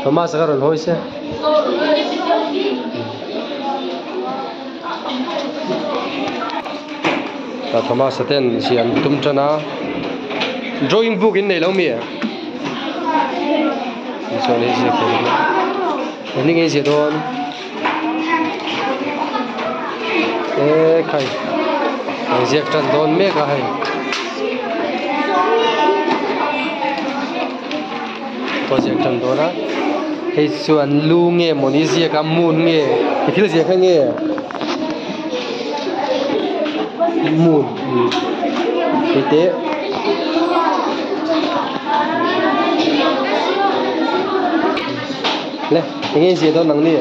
Thomas karon hoise ta Thomas ten sian tum chana drawing book in nei lo mi so ni se ko ni nge se don khai project tan don me ka hai project tan dona hei chuan lu nge moni zia ka mun nge thil zia kha nge mun ite le nge zia don nang ni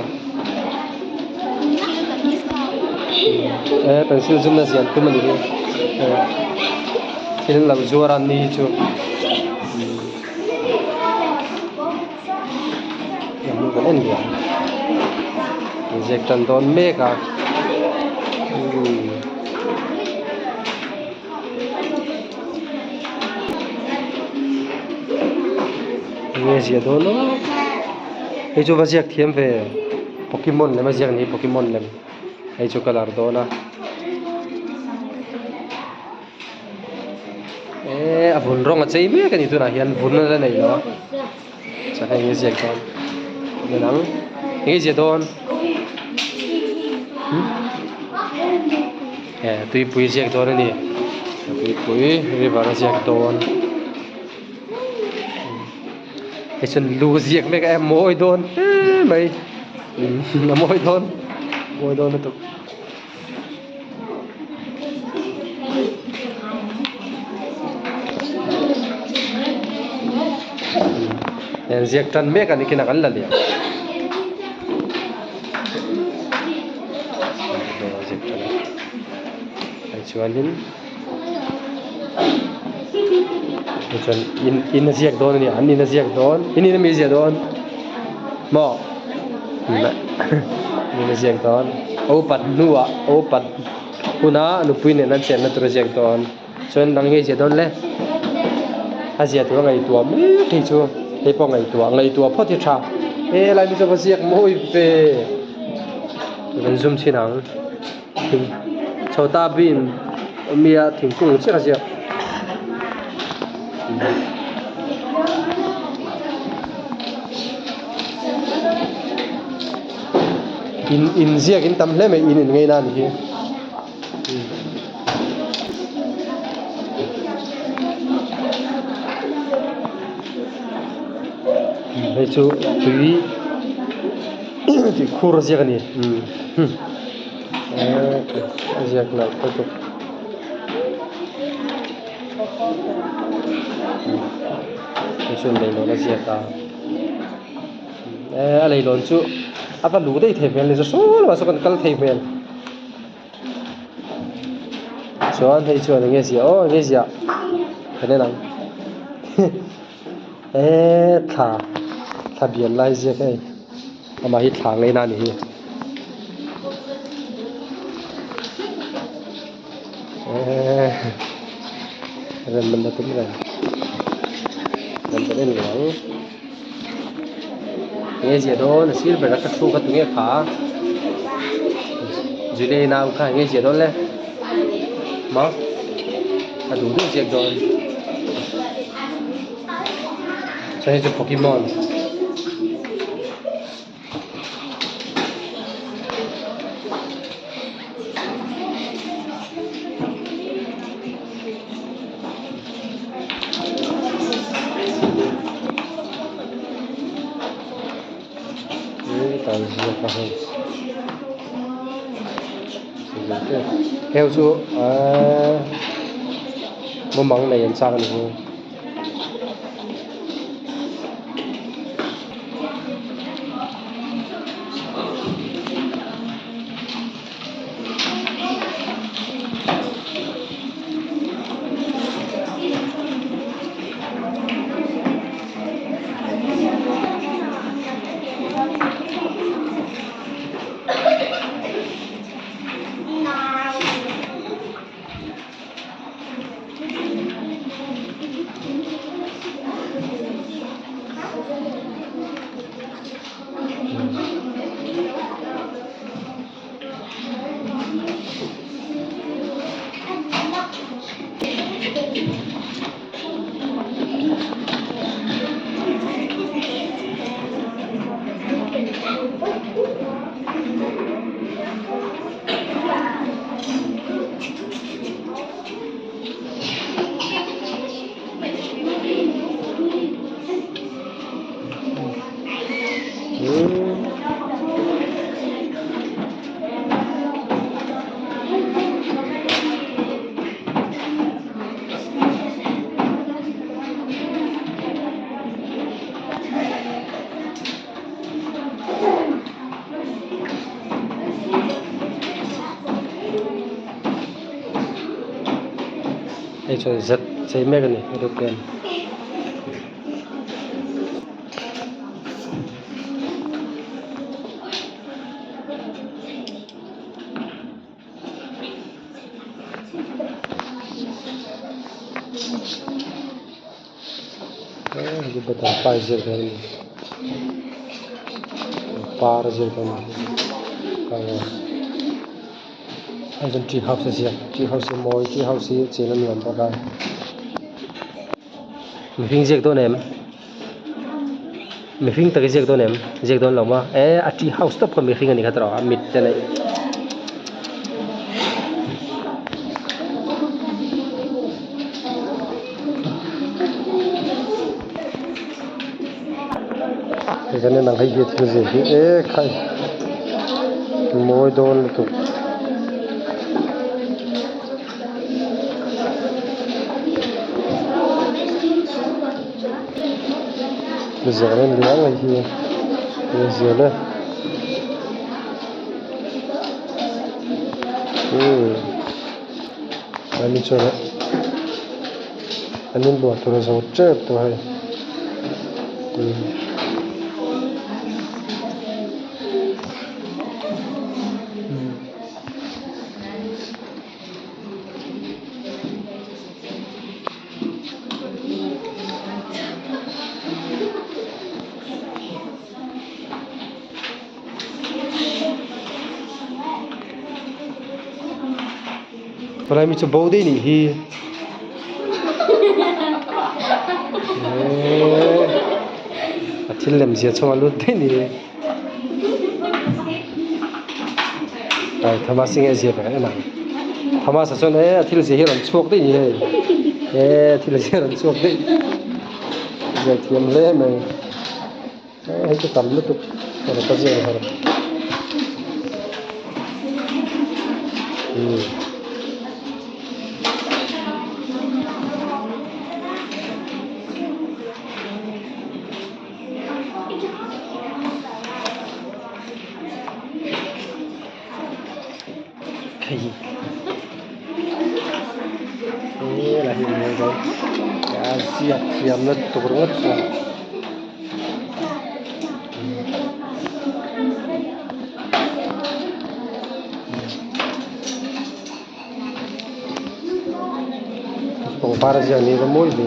pencil zoom na zian tu mani thil lam zuaran ni chu en dia injectan don mega nghe gì đó nó cái chỗ vazia thiêm về Pokemon này vazia này Pokemon này cái chỗ color đó na vun rong ở chơi mấy cái này tôi nói hiện vun nó này đó chắc hay nghe gì con nên nắng nghe gì đó tùy bùi gì đó này tùy bùi rồi vào gì đó cái chân lù diệt mấy cái em môi đôn mày là môi đôn nó tục nên diệt chân mấy cái này kia là gắn là liền cái chuan Chuan in ziak don ni an in ziak don in mi ziak don mo in ziak don opat nuwa opat kuna nu puine nan chen na tur ziak don chuan dang nge ziak don le a ziak tu ngai tu me thei chu hei po ngai tu pho thi tha lai mi zo ziak moi pe ren zum chinang chota bin mia thing kung che ka ziak in ziak in tam hle me in ngai na ni hei chu tui ti khur ziak ni ziak la to chuyện này nó diệt ta lấy lon chú à phải lú đây thề về lấy số là sao còn cắt thề về số anh thấy chuyện này nghe gì nghe gì thế này nào thà biển lai gì cái mà hít thang này nani rồi mình đã tính rồi nên lắng nghe gì đó là xíu về các thu các tiếng nghe khá dưới đây nào cả nghe gì đó lên mà đủ thứ chuyện rồi cho nên cho Pokemon theo chú một món này làm sao được không? ai cho giật xây mẹ cái này được tiền cái bát tàu phải giật cái par giật cái này anh tree house gì tree house mồi tree house chỉ là miếng bao cái mình phình giật tôi ném mình phình tới giật tôi ném giật tôi lòng mà tree house top còn mình phình anh cái đó mít thế này cái này năng hay biết cái gì khai mồi đồn tụ giờ nên liang này thì giờ này anh cho đấy anh bỏ tôi rồi chết tôi hay But I'm just bold in here. Achil làm gì cho luôn thế này? Ai tham gia sinh gì vậy nào? Tham gia sao này? Achil gì hiện chuột thế này? Achil gì hiện chuột thế? Giờ thiêm lên này. Hay cái tầm nó tụt, nó có gì hả? Cái gì? Ini là hình này rồi. Cái gì thiêm nó tụt mất rồi. Para dia ni có mối gì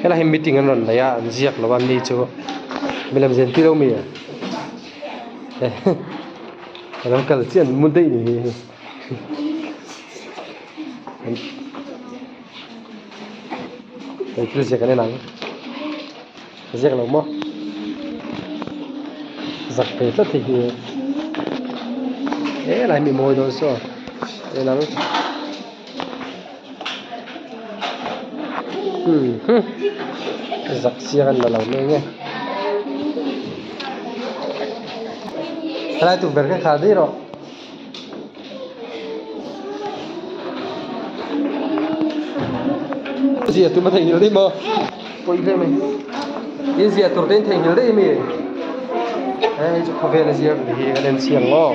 cái là meeting anh rồi ya ziak lo ban đi cho mình làm gì tí đâu mì nó cần chuyện muốn đi thì cái gì cái này nắng giặc lắm mà giặc về tất thì lại bị mồi rồi sao cái nắng giặc xia gần là lâu nữa nghe lại tụi bên cái khá đi rồi gì tụi mình thành nhiều đi mà quay lên mày cái gì tụi tên thành nhiều đi mày ấy chụp phê là gì thì cái đèn xiềng lo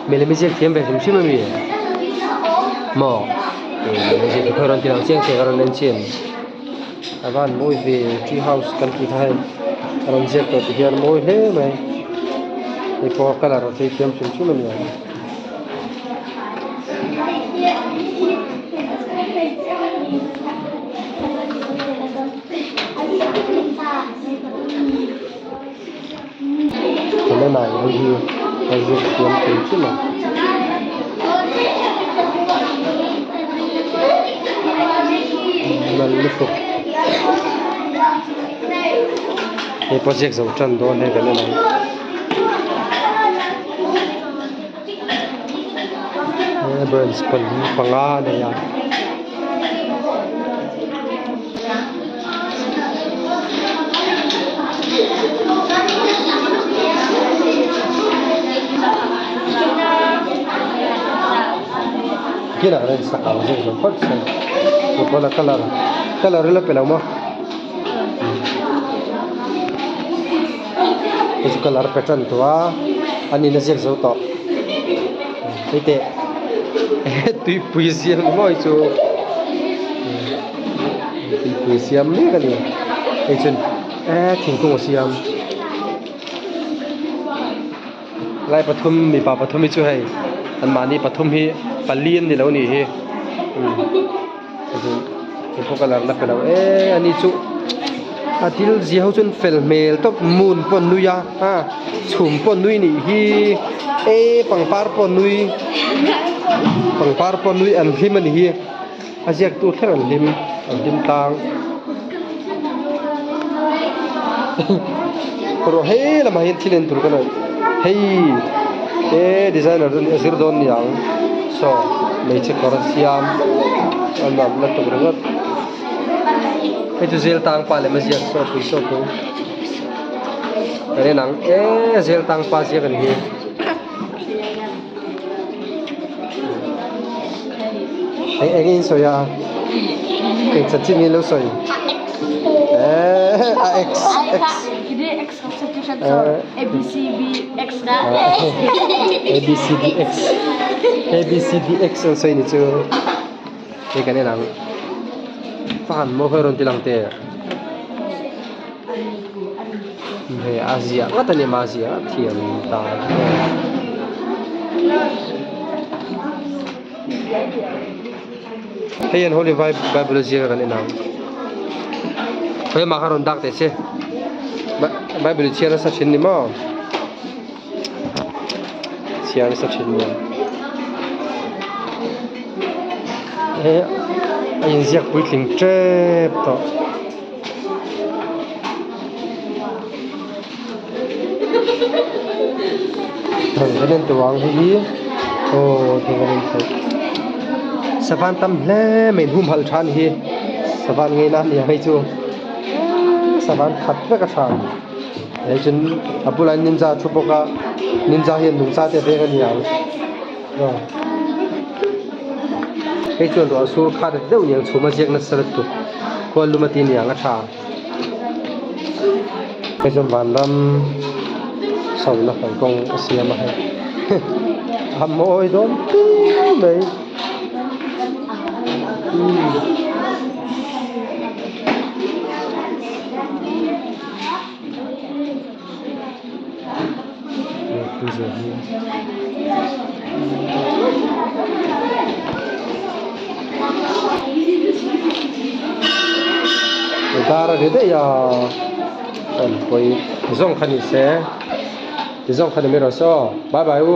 mày lấy mấy chiếc kiếm về chúng chim mày mỏ mấy chiếc thôi rồi thì làm chiếc thì rồi lên chim bạn mua về tree house cần kỹ thay Kalau siap tu dia mau le mai. Ipo kala ro sei tiam chum chum ni. Kalau mai lagi lagi tiam chum chum. Lalu ये प्रोजेक्ट जो चल दो ने गले नहीं ये बर्ड्स पंगा ने यार kina ren saka je so phot se ko pola color la pela mo is color pattern to ani na jek zo to ite tui puisiam mo chu tui puisiam ni ka ni ai chen thing ko siam lai pathum mi pa pathum mi chu hai an mani pathum hi palien ni lo ni hi ko color la pela ani chu atil ziau chun fel mel top mun pon nuya ha chum pon nui ni hi pangpar pon nui an him ani hi ajiak tu thar an him tang pro he la mahin thilen tur kana hey designer don asir don yang so meche korasiam an nam la tu rat itu zel tang pa le masjid so tu kare nang zel tang pa sia kan hi anh so ya cái chặt chim lâu soi x ini X substitution so ABCDX so ini chu cái này nang fan mo khairon tilang te he Asia ngatani ma Asia thiam ta hey holy bible zia kan ina hey makaron dak te se bible chia sa chin ni mo chia sa chin ni hey ayin ziak puitling trep to thằng tuang hi thằng thai savan tam hle men hum hal than hi savan ngai na ni hai chu savan khat ve ka than ai chun apulai ninja chupoka ninja hian nungsa te ve ka ni ang ro cái chuyện đó số khá được đâu nhiều số mà riêng nó sẽ được qua luôn mà tin nhiều ngắt thà cái chuyện bản lâm sau là phải công xe mà hay hầm môi đó đấy Dara de ya an poi zong khani se zong khani me ro so bye bye u